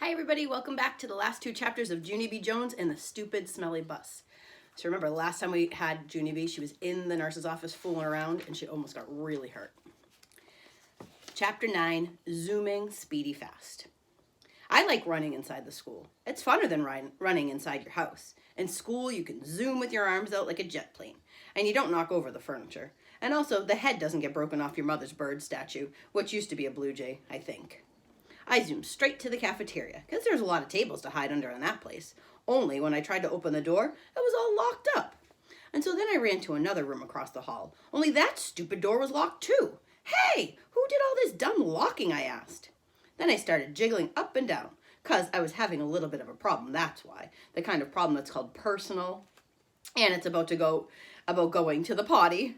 Hi everybody, welcome back to the last two chapters of Junie B. Jones and the Stupid Smelly Bus. So remember, last time we had Junie B, she was in the nurse's office fooling around and she almost got really hurt. Chapter 9, Zooming Speedy Fast. I like running inside the school. It's funner than running inside your house. In school, you can zoom with your arms out like a jet plane, and you don't knock over the furniture. And also, the head doesn't get broken off your mother's bird statue, which used to be a blue jay, I think. I zoomed straight to the cafeteria, because there's a lot of tables to hide under in that place. Only when I tried to open the door, it was all locked up. And so then I ran to another room across the hall. Only that stupid door was locked too. Hey, who did all this dumb locking, I asked. Then I started jiggling up and down, because I was having a little bit of a problem, that's why. The kind of problem that's called personal, and it's about going to the potty.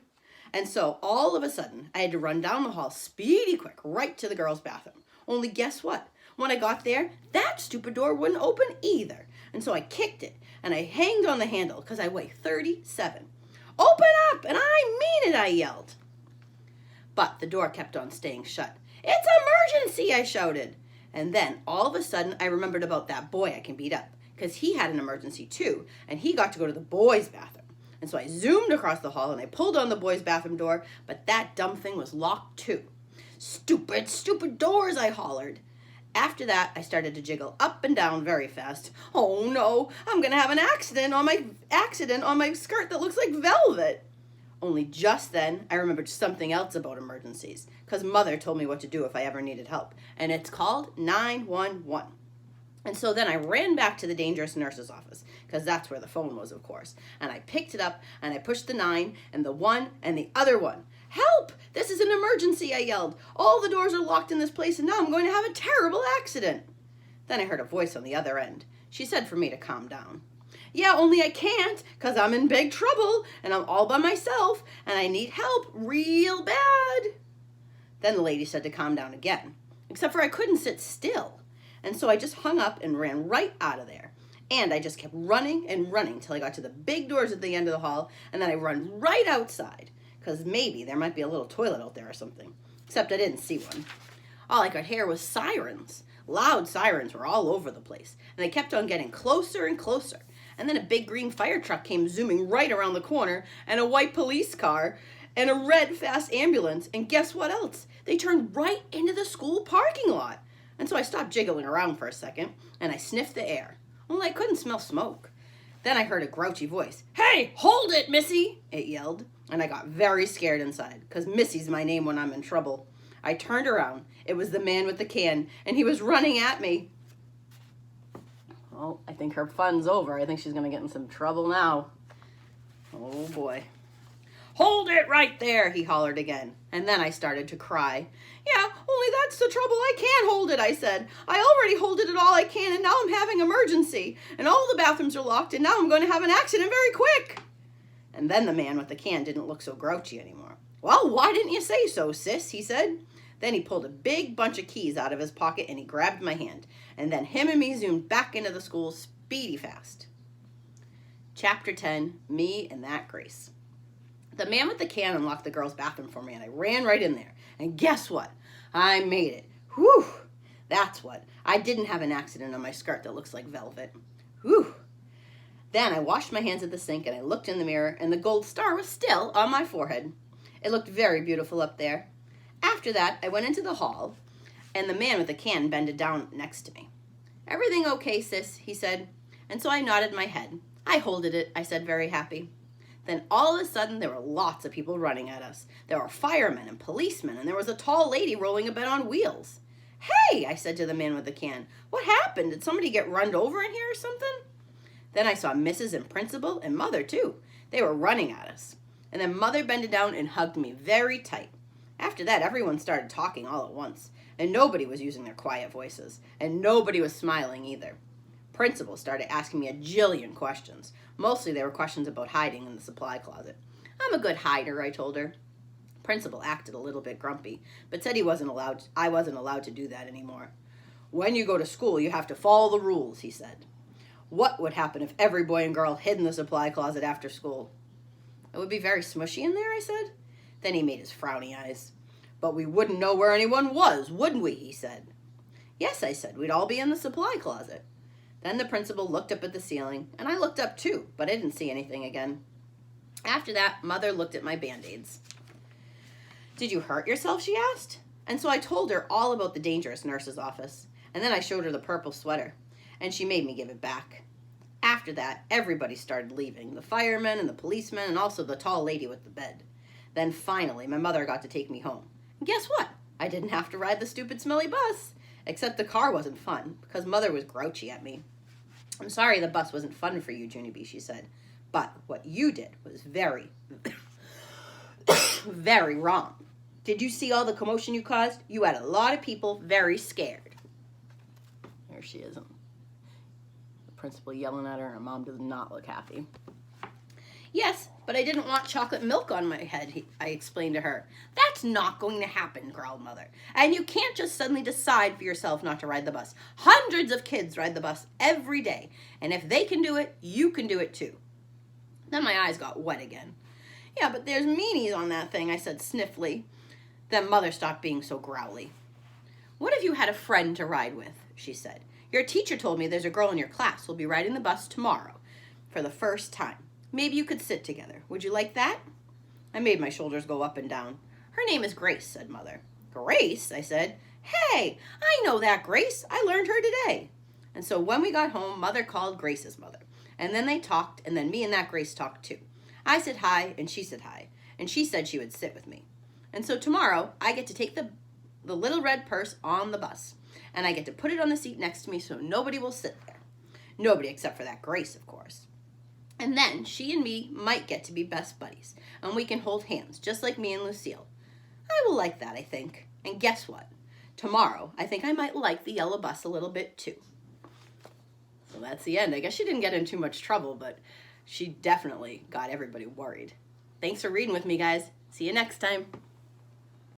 And so all of a sudden, I had to run down the hall speedy quick, right to the girls' bathroom. Only guess what? When I got there, that stupid door wouldn't open either. And so I kicked it, and I hanged on the handle, because I weigh 37. Open up, and I mean it, I yelled. But the door kept on staying shut. It's emergency, I shouted. And then, all of a sudden, I remembered about that boy I can beat up, because he had an emergency too, and he got to go to the boys' bathroom. And so I zoomed across the hall, and I pulled on the boys' bathroom door, but that dumb thing was locked too. Stupid, stupid doors, I hollered. After that, I started to jiggle up and down very fast. Oh no, I'm going to have an accident on my skirt that looks like velvet. Only just then, I remembered something else about emergencies, because Mother told me what to do if I ever needed help, and it's called 911. And so then I ran back to the dangerous nurse's office, because that's where the phone was, of course. And I picked it up, and I pushed the 9, and the 1, and the other one. Help! This is an emergency, I yelled. All the doors are locked in this place, and now I'm going to have a terrible accident. Then I heard a voice on the other end. She said for me to calm down. Yeah, only I can't, because I'm in big trouble, and I'm all by myself, and I need help real bad. Then the lady said to calm down again, except for I couldn't sit still. And so I just hung up and ran right out of there. And I just kept running and running till I got to the big doors at the end of the hall, and then I run right outside, because maybe there might be a little toilet out there or something. Except I didn't see one. All I could hear was sirens. Loud sirens were all over the place, and they kept on getting closer and closer. And then a big green fire truck came zooming right around the corner, and a white police car, and a red fast ambulance, and guess what else? They turned right into the school parking lot. And so I stopped jiggling around for a second, and I sniffed the air. Only I couldn't smell smoke. Then I heard a grouchy voice. Hey, hold it, Missy, it yelled. And I got very scared inside, because Missy's my name when I'm in trouble. I turned around. It was the man with the can, and he was running at me. Well, I think her fun's over. I think she's going to get in some trouble now. Oh, boy. Hold it right there, he hollered again. And then I started to cry. Yeah, only that's the trouble. I can't hold it, I said. I already hold it all I can, and now I'm having emergency. And all the bathrooms are locked, and now I'm going to have an accident very quick. And then the man with the can didn't look so grouchy anymore. Well, why didn't you say so, sis, he said. Then he pulled a big bunch of keys out of his pocket, and he grabbed my hand. And then him and me zoomed back into the school speedy fast. Chapter 10, Me and That Grace. The man with the can unlocked the girls' bathroom for me, and I ran right in there. And guess what? I made it. Whew! That's what. I didn't have an accident on my skirt that looks like velvet. Whew! Then I washed my hands at the sink, and I looked in the mirror, and the gold star was still on my forehead. It looked very beautiful up there. After that, I went into the hall, and the man with the can bended down next to me. Everything okay, sis, he said. And so I nodded my head. I holded it, I said, very happy. Then all of a sudden, there were lots of people running at us. There were firemen and policemen, and there was a tall lady rolling a bed on wheels. Hey, I said to the man with the can, what happened? Did somebody get run over in here or something? Then I saw Mrs. and Principal and Mother, too. They were running at us. And then Mother bended down and hugged me very tight. After that, everyone started talking all at once, and nobody was using their quiet voices, and nobody was smiling either. Principal started asking me a jillion questions. Mostly they were questions about hiding in the supply closet. I'm a good hider, I told her. Principal acted a little bit grumpy, but said I wasn't allowed to do that anymore. When you go to school, you have to follow the rules, he said. What would happen if every boy and girl hid in the supply closet after school? It would be very smushy in there, I said. Then he made his frowny eyes. But we wouldn't know where anyone was, wouldn't we, he said. Yes, I said, we'd all be in the supply closet. Then the principal looked up at the ceiling, and I looked up too, but I didn't see anything again. After that, Mother looked at my Band-Aids. Did you hurt yourself, she asked. And so I told her all about the dangerous nurse's office, and then I showed her the purple sweater, and she made me give it back. After that, everybody started leaving, the firemen and the policemen and also the tall lady with the bed. Then finally, my mother got to take me home. And guess what? I didn't have to ride the stupid smelly bus, except the car wasn't fun because Mother was grouchy at me. I'm sorry the bus wasn't fun for you, Junie, she said, but what you did was very, very wrong. Did you see all the commotion you caused? You had a lot of people very scared. There she is. The principal yelling at her, and her mom does not look happy. Yes, but I didn't want chocolate milk on my head, I explained to her. That's not going to happen, growled Mother. And you can't just suddenly decide for yourself not to ride the bus. Hundreds of kids ride the bus every day, and if they can do it, you can do it too. Then my eyes got wet again. Yeah, but there's meanies on that thing, I said sniffly. Then Mother stopped being so growly. What if you had a friend to ride with, she said. Your teacher told me there's a girl in your class who'll be riding the bus tomorrow for the first time. Maybe you could sit together. Would you like that? I made my shoulders go up and down. Her name is Grace, said Mother. Grace, I said. Hey, I know that Grace. I learned her today. And so when we got home, Mother called Grace's mother. And then they talked, and then me and that Grace talked too. I said hi, and she said hi. And she said she would sit with me. And so tomorrow, I get to take the little red purse on the bus. And I get to put it on the seat next to me so nobody will sit there. Nobody except for that Grace, of course. And then she and me might get to be best buddies. And we can hold hands, just like me and Lucille. I will like that, I think. And guess what? Tomorrow, I think I might like the yellow bus a little bit too. So that's the end. I guess she didn't get in too much trouble, but she definitely got everybody worried. Thanks for reading with me, guys. See you next time.